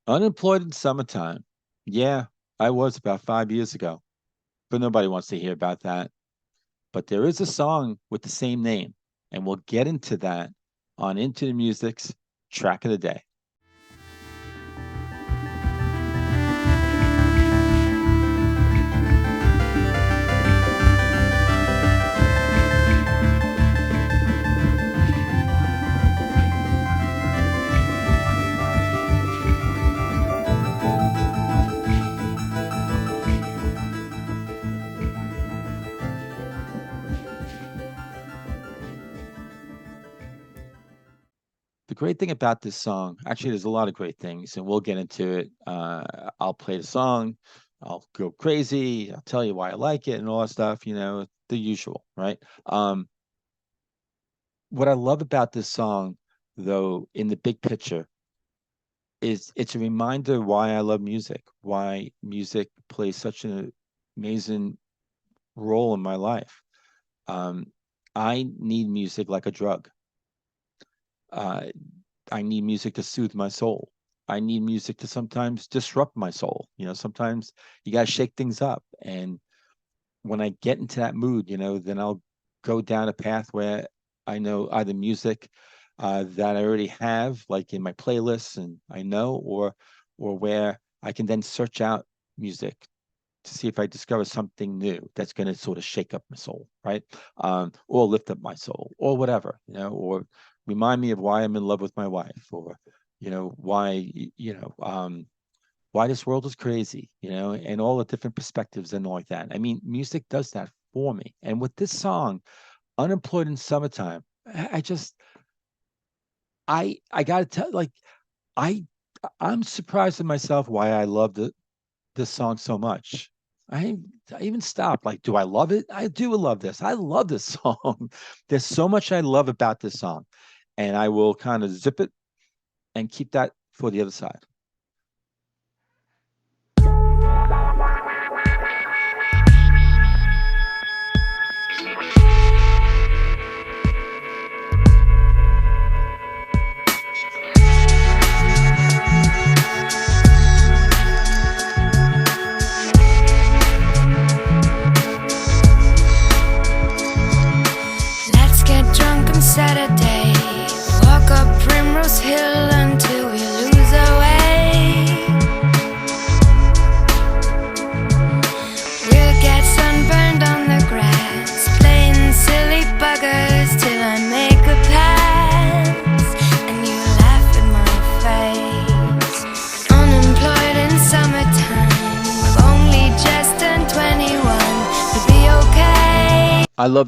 Unemployed in summertime. Yeah, I was about 5 years ago, but nobody wants to hear about that. But there is a song with the same name, and we'll get into that on Into the Music's track of the day. The great thing about this song, actually, there's a lot of great things, and we'll get into it. I'll play the song, I'll go crazy, I'll tell you why I like it, and all that stuff. The usual, right? What I love about this song, though, in the big picture, is it's a reminder why I love music, why music plays such an amazing role in my life. Um, I need music like a drug. Uh, I need music to soothe my soul. I need music to sometimes disrupt my soul. Sometimes you got to shake things up. And when I get into that mood, then I'll go down a path where I know either music that I already have, like in my playlists, and I know, or where I can then search out music to see if I discover something new that's going to sort of shake up my soul, right? Or lift up my soul, or whatever, or remind me of why I'm in love with my wife, or why why this world is crazy, and all the different perspectives and all like that. I mean, music does that for me. And with this song, Unemployed in Summertime, I just I gotta tell, like, I I'm surprised at myself why I loved this song so much. I I even stopped. Like, do I love it? I do love this. I love this song. There's so much I love about this song, and I will kind of zip it and keep that for the other side. Let's get drunk on Saturday, walk up Primrose Hill until we lose our way. We'll get sunburned on the grass, playing silly buggers till I make a pass, and you laugh in my face. Unemployed in summertime, we've only just turned 21, we'll be okay. I love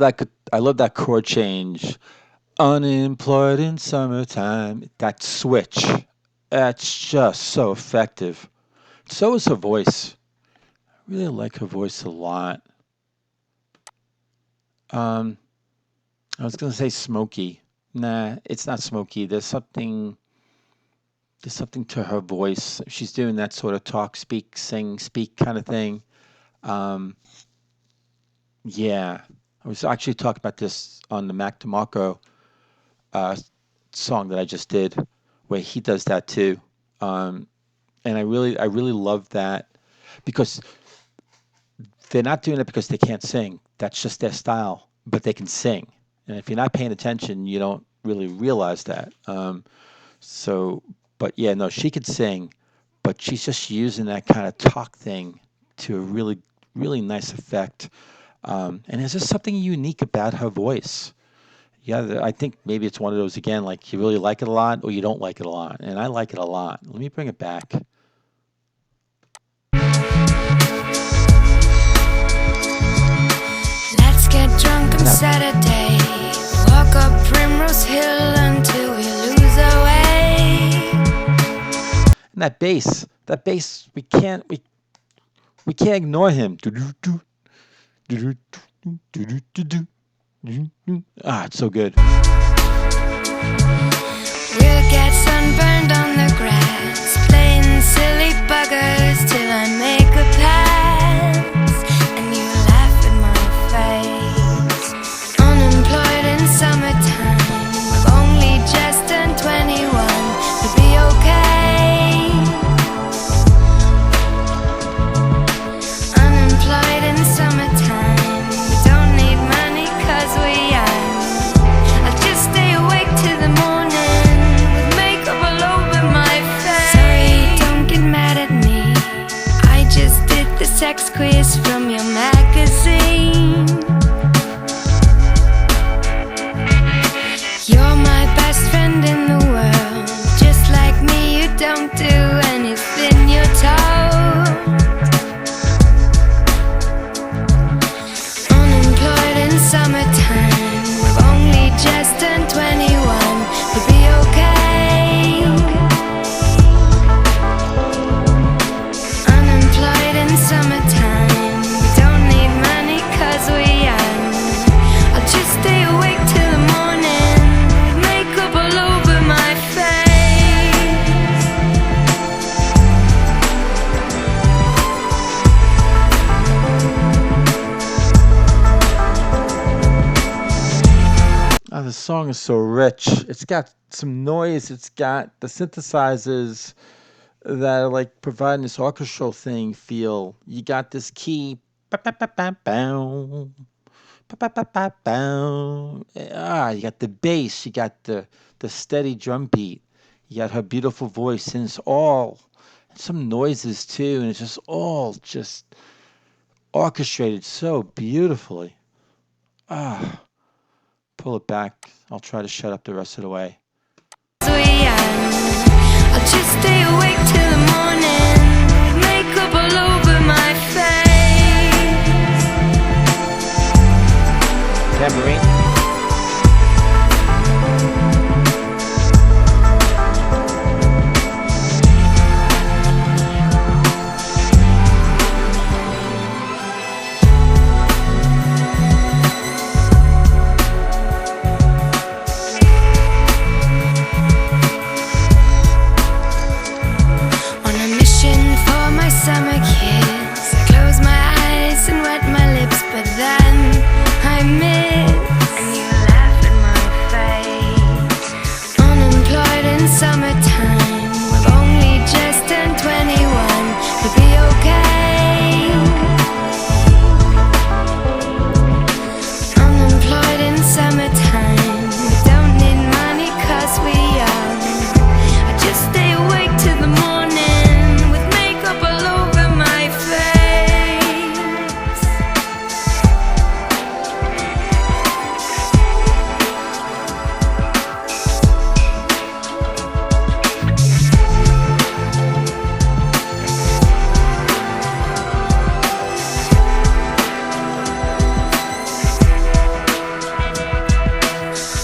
that chord change. Unemployed in summertime. That switch. That's just so effective. So is her voice. I really like her voice a lot. Um, I was gonna say smoky. Nah, it's not smoky. There's something to her voice. She's doing that sort of talk, speak, sing, speak kind of thing. Um, yeah. I was actually talking about this on the Mac DeMarco uh, song that I just did, where he does that too. Um, and I really love that because they're not doing it because they can't sing. That's just their style, but they can sing. And if you're not paying attention, you don't really realize that. So, but yeah, no, she could sing, but she's just using that kind of talk thing to a really, really nice effect. And there's just something unique about her voice. Yeah, I think maybe it's one of those again, like you really like it a lot or you don't like it a lot. And I like it a lot. Let me bring it back. Let's get drunk on Now, Saturday, walk up Primrose Hill until we lose our way. and that bass, we can't ignore him. Ah, it's so good. We'll get sunburned on the grass, playing silly buggers till I make a pass, and you laugh in my face. Unemployed in summertime, we've only just turned 21, we'll be okay. sex quiz from your magazine. You're my best friend in the world. Just like me, you don't do anything you're told. Unemployed in summertime, we've only just turned 21. We'll be okay. Unemployed in summertime, we don't need money 'cause we're young. I'll just stay awake till the morning, makeup all over my face. Oh, the song is so rich. It's got some noise. It's got the synthesizers that are like providing this orchestral thing feel. You got this key. Ba-ba-ba-ba-bow, ba-ba-ba-ba-bow. You got the bass. You got the steady drum beat. You got her beautiful voice, and it's all some noises too, and it's just all just orchestrated so beautifully. Ah, pull it back. I'll try to shut up the rest of the way. I'll just stay awake till the morning, makeup all over my face. Tambourine. On a mission for my summer kiss, I close my eyes and wet my lips, but then I miss, and you laugh in my face. Unemployed in summertime, we've only just turned 21. We'll be okay. Unemployed in summertime, we don't need money 'cause we're young. I just stay awake till the morning with makeup all over my face.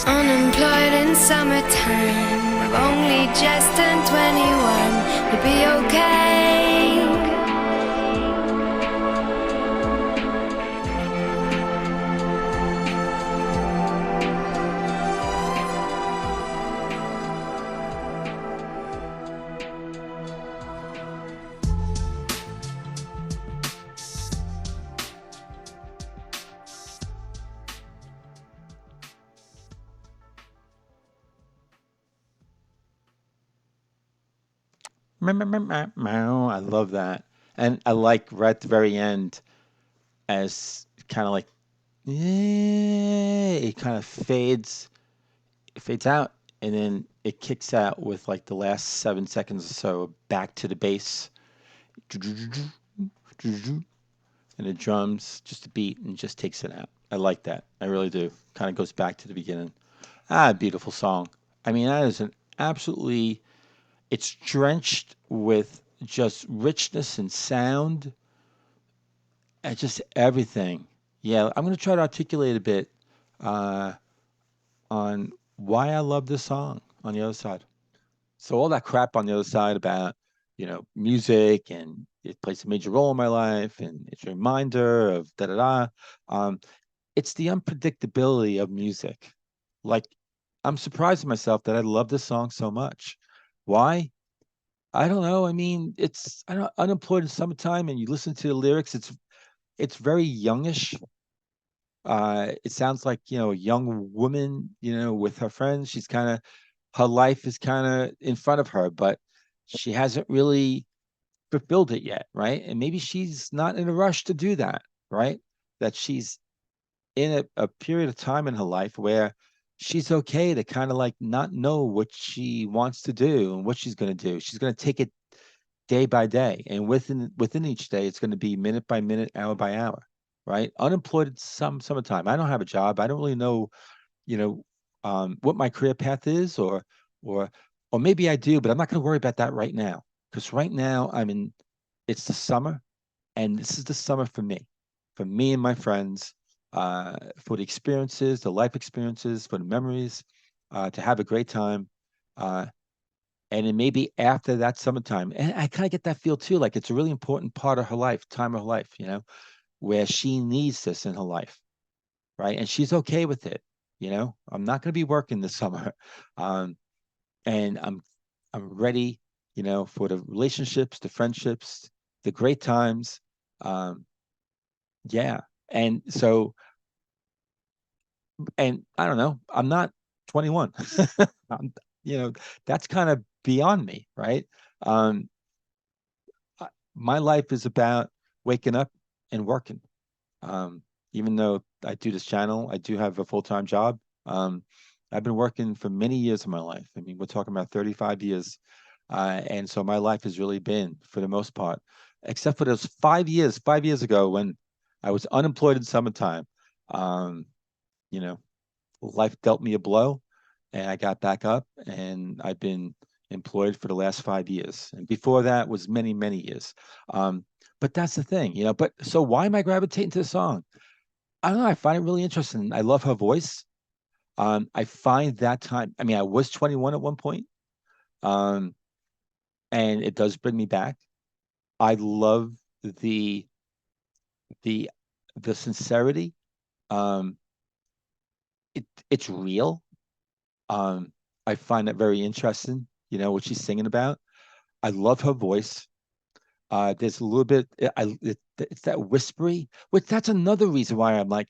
Unemployed in summertime, we've only just turned 21. We'll be okay. Meow, meow, meow, meow, meow. I love that. And I like right at the very end as kind of like it kind of fades out and then it kicks out with like the last 7 seconds or so back to the bass and the drums, just a beat and just takes it out. I like that. I really do. Kind of goes back to the beginning. Beautiful song. I mean, that is an absolutely, it's drenched with just richness and sound and just everything. Yeah, I'm going to try to articulate a bit uh, on why I love this song on the other side. So all that crap on the other side about, music and it plays a major role in my life and it's a reminder of da da da. Um, it's the unpredictability of music. Like I'm surprised at myself that I love this song so much. Why? I don't know. I mean, it's I don't unemployed in summertime, and you listen to the lyrics. It's very youngish. It sounds like a young woman, with her friends. She's kind of her life is kind of in front of her, but she hasn't really fulfilled it yet, right? And maybe she's not in a rush to do that, right? That she's in a period of time in her life where she's okay to kind of like not know what she wants to do and what she's going to do. She's going to take it day by day, and within each day, it's going to be minute by minute, hour by hour, right? Unemployed summertime. I don't have a job. I don't really know, you know, what my career path is, or or maybe I do, but I'm not going to worry about that right now because right now I'm in. It's the summer, and this is the summer for me and my friends, for the experiences, the life experiences, for the memories, to have a great time. Uh, and then maybe after that summertime, and I kind of get that feel too, like it's a really important part of her life, time of her life, where she needs this in her life, right? And she's okay with it. I'm not going to be working this summer, um, and I'm ready, for the relationships, the friendships, the great times. Um, yeah, and so, and I don't know, I'm not 21. I'm, you know, that's kind of beyond me, right? Um, my life is about waking up and working. Um, Even though I do this channel, I do have a full-time job. Um, I've been working for many years of my life. I mean, we're talking about 35 years. And so my life has really been, for the most part, except for those 5 years ago when I was unemployed in summertime. Um, you know, Life dealt me a blow and I got back up and I've been employed for the last 5 years. And before that was many, many years. But that's the thing, but so why am I gravitating to the song? I don't know. I find it really interesting. I love her voice. I find that time, I mean, I was 21 at one point, um, and it does bring me back. I love the the the sincerity. Um, it's real. Um, I find it very interesting, what she's singing about. I love her voice. There's a little bit, it's that whispery, which that's another reason why I'm like,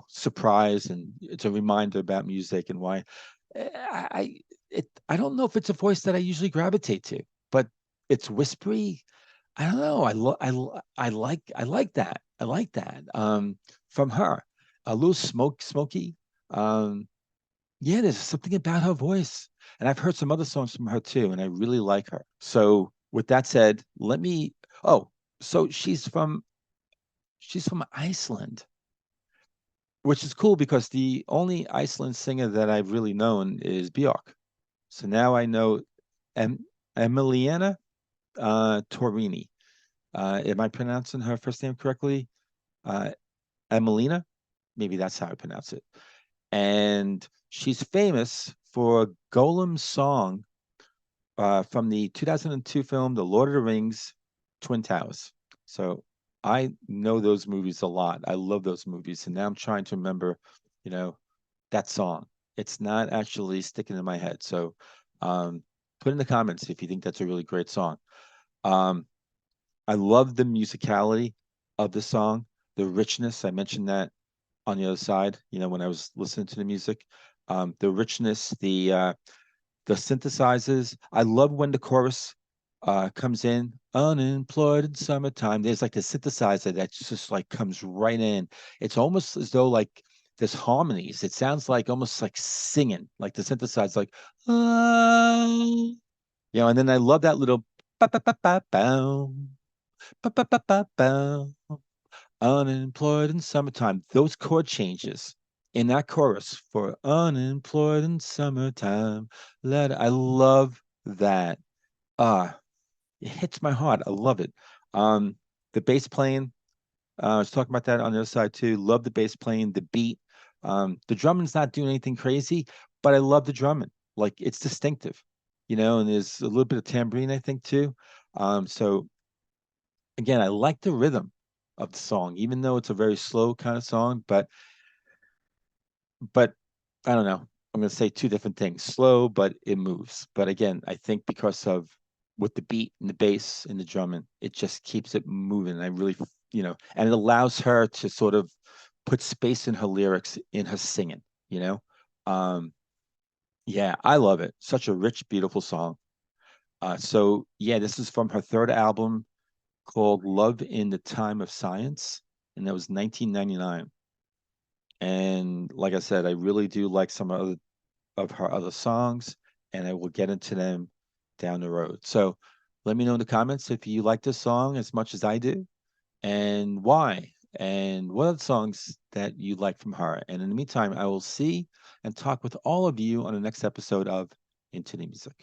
surprised, and it's a reminder about music and why I don't know if it's a voice that I usually gravitate to, but it's whispery. I don't know. I like that. I like that. From her, a little smoky. Um, yeah, there's something about her voice. And I've heard some other songs from her too, and I really like her. So with that said, oh, so she's from Iceland, which is cool because the only Iceland singer that I've really known is Björk. So now I know em, Emilíana Torrini. Am I pronouncing her first name correctly? Uh, Emilina, maybe that's how I pronounce it. And she's famous for Golem's song, from the 2002 film The Lord of the Rings, Twin Towers. So I know those movies a lot. I love those movies, and now I'm trying to remember, you know, that song. It's not actually sticking in my head. So put in the comments if you think that's a really great song. Um, I love the musicality of the song, the richness. I mentioned that on the other side, when I was listening to the music. The richness, the synthesizers. I love when the chorus comes in, unemployed in summertime. There's like the synthesizer that just like comes right in. It's almost as though like there's harmonies. It sounds like almost like singing, like the synthesizer, like, ah, and then I love that little ba ba ba ba bow, ba ba ba ba bow, unemployed in summertime. Those chord changes in that chorus for unemployed in summertime. I love that. Ah, it hits my heart. I love it. The bass playing, I was talking about that on the other side too. Love the bass playing, the beat. The drumming's not doing anything crazy, but I love the drumming. Like it's distinctive, and there's a little bit of tambourine, I think, too. So again, I like the rhythm of the song, even though it's a very slow kind of song. But I don't know. I'm going to say two different things. Slow, but it moves. But again, I think because of with the beat and the bass and the drumming, it just keeps it moving. I really, and it allows her to sort of put space in her lyrics in her singing. You know, yeah, I love it. Such a rich, beautiful song. So yeah, this is from her third album called Love in the Time of Science, and that was 1999. And like I said, I really do like some of her other songs, and I will get into them down the road. So Let me know in the comments if you like this song as much as I do and why, and what are the songs that you like from her. And in the meantime, I will see and talk with all of you on the next episode of Into the Music.